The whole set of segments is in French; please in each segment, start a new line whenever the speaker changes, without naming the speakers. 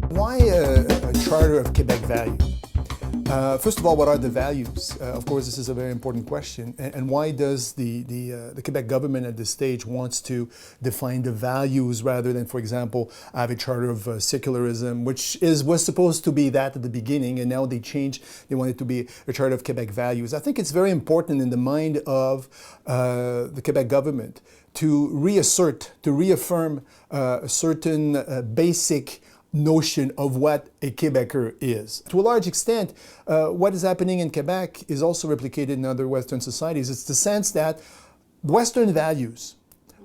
Why a charter of Quebec values? First of all, what are the values? Of course, this is a very important question. And why does the Quebec government at this stage wants to define the values rather than, for example, have a charter of secularism, which was supposed to be that at the beginning, and now they changed. They want it to be a charter of Quebec values. I think it's very important in the mind of the Quebec government to reassert, to reaffirm a certain basic notion of what a Quebecer is. To a large extent, what is happening in Quebec is also replicated in other Western societies. It's the sense that Western values,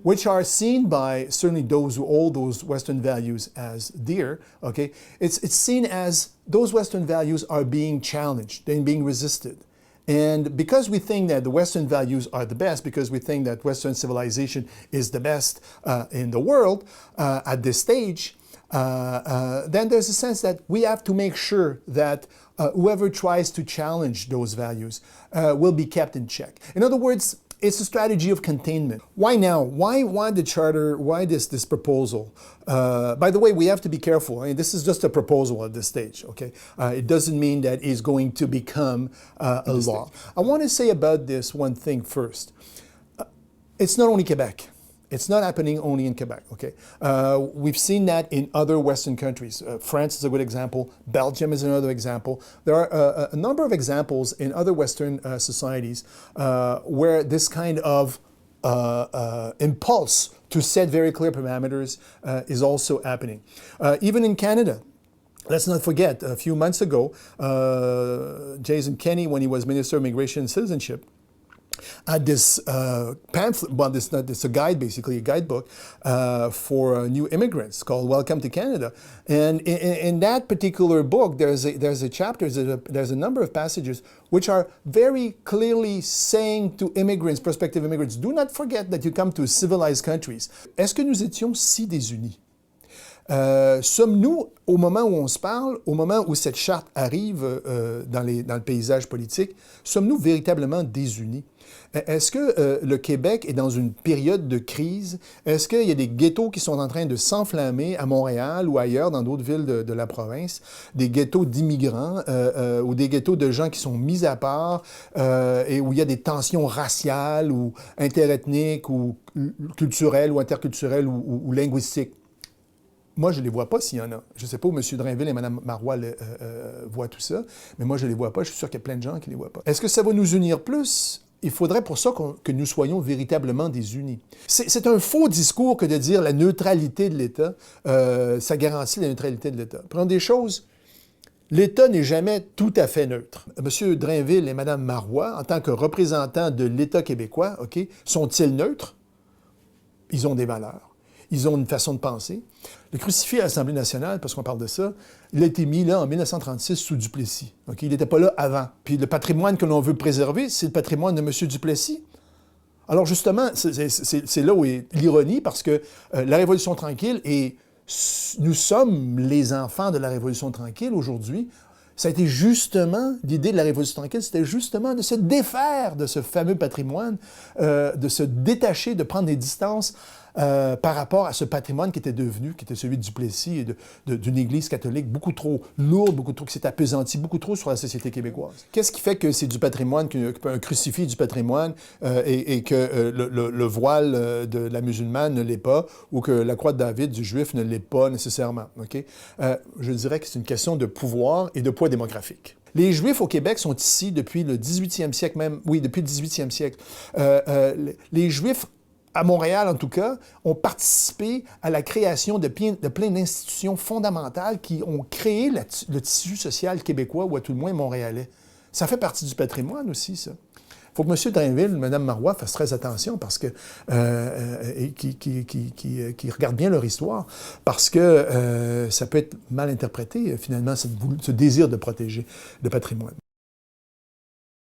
which are seen by certainly those who hold those Western values as dear, okay, it's seen as those Western values are being challenged, they're being resisted. And because we think that the Western values are the best, because we think that Western civilization is the best in the world at this stage, then there's a sense that we have to make sure that whoever tries to challenge those values will be kept in check. In other words, it's a strategy of containment. Why now? Why the charter? Why this proposal? By the way, we have to be careful. I mean, this is just a proposal at this stage, okay? It doesn't mean that it's going to become a law. I want to say about this one thing first. It's not only Quebec. It's not happening only in Quebec, okay? We've seen that in other Western countries. France is a good example. Belgium is another example. There are a number of examples in other Western societies where this kind of impulse to set very clear parameters is also happening. Even in Canada, let's not forget, a few months ago, Jason Kenney, when he was Minister of Immigration and Citizenship, had this pamphlet, well, it's a guide, basically, a guidebook for new immigrants called Welcome to Canada. And in that particular book, there's a chapter, there's a number of passages which are very clearly saying to immigrants, prospective immigrants, do not forget that you come to civilized countries. Est-ce que nous étions si désunis? Sommes-nous, au moment où on se parle, au moment où cette charte arrive dans le paysage politique, sommes-nous véritablement désunis? Est-ce que le Québec est dans une période de crise? Est-ce qu'il y a des ghettos qui sont en train de s'enflammer à Montréal ou ailleurs, dans d'autres villes de la province? Des ghettos d'immigrants ou des ghettos de gens qui sont mis à part et où il y a des tensions raciales ou interethniques ou culturelles ou interculturelles ou linguistiques? Moi, je ne les vois pas s'il y en a. Je ne sais pas où M. Drainville et Mme Marois voient tout ça, mais moi, je ne les vois pas. Je suis sûr qu'il y a plein de gens qui ne les voient pas. Est-ce que ça va nous unir plus? Il faudrait pour ça que nous soyons véritablement des unis. C'est un faux discours que de dire la neutralité de l'État, ça garantit la neutralité de l'État. Prenons des choses. L'État n'est jamais tout à fait neutre. M. Drainville et Mme Marois, en tant que représentants de l'État québécois, okay, sont-ils neutres? Ils ont des valeurs. Ils ont une façon de penser. Le crucifix à l'Assemblée nationale, parce qu'on parle de ça, il a été mis là en 1936 sous Duplessis. Okay? Il n'était pas là avant. Puis le patrimoine que l'on veut préserver, c'est le patrimoine de M. Duplessis. Alors justement, c'est là où est l'ironie, parce que la Révolution tranquille, et nous sommes les enfants de la Révolution tranquille aujourd'hui, ça a été justement, l'idée de la Révolution tranquille, c'était justement de se défaire de ce fameux patrimoine, de se détacher, de prendre des distances par rapport à ce patrimoine qui était celui de Duplessis et d'une Église catholique beaucoup trop lourde, qui s'est appesantie beaucoup trop sur la société québécoise. Qu'est-ce qui fait que c'est du patrimoine, qu'un crucifix est du patrimoine et que le voile de la musulmane ne l'est pas, ou que la croix de David du juif ne l'est pas nécessairement? Okay? Je dirais que c'est une question de pouvoir et de poids démographique. Les Juifs au Québec sont ici depuis le 18e siècle même. Oui, depuis le 18e siècle. Les Juifs, à Montréal en tout cas, ont participé à la création de plein d'institutions fondamentales qui ont créé le tissu social québécois, ou à tout le moins montréalais. Ça fait partie du patrimoine aussi, ça. Il faut que M. Drainville, Mme Marois fassent très attention parce que qui regardent bien leur histoire, parce que ça peut être mal interprété, finalement, ce désir de protéger le patrimoine.